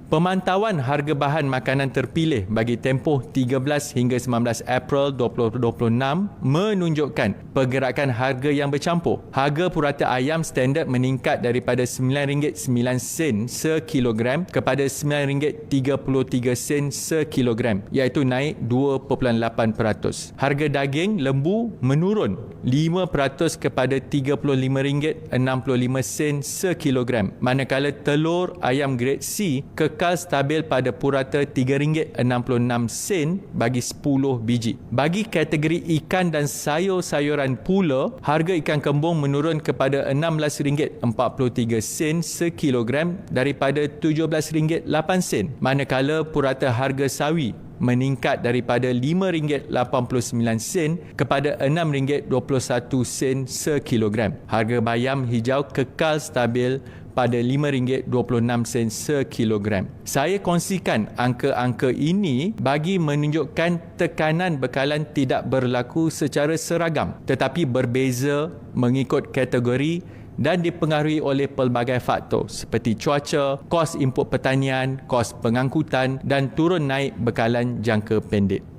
Pemantauan harga bahan makanan terpilih bagi tempoh 13 hingga 19 April 2026 menunjukkan pergerakan harga yang bercampur. Harga purata ayam standard meningkat daripada RM9.09 sekilogram kepada RM9.33 sekilogram, iaitu naik 2.8%. Harga daging lembu menurun 5% kepada RM35.65 sekilogram, manakala telur ayam grade C kekal stabil pada purata RM3.66 bagi 10 biji. Bagi kategori ikan dan sayur-sayuran pula, harga ikan kembung menurun kepada RM16.43 sekilogram daripada RM17.08, manakala purata harga sawi meningkat daripada RM5.89 kepada RM6.21 sekilogram. Harga bayam hijau kekal stabil pada RM5.26 sekilogram. Saya kongsikan angka-angka ini bagi menunjukkan tekanan bekalan tidak berlaku secara seragam, tetapi berbeza mengikut kategori dan dipengaruhi oleh pelbagai faktor seperti cuaca, kos input pertanian, kos pengangkutan dan turun naik bekalan jangka pendek.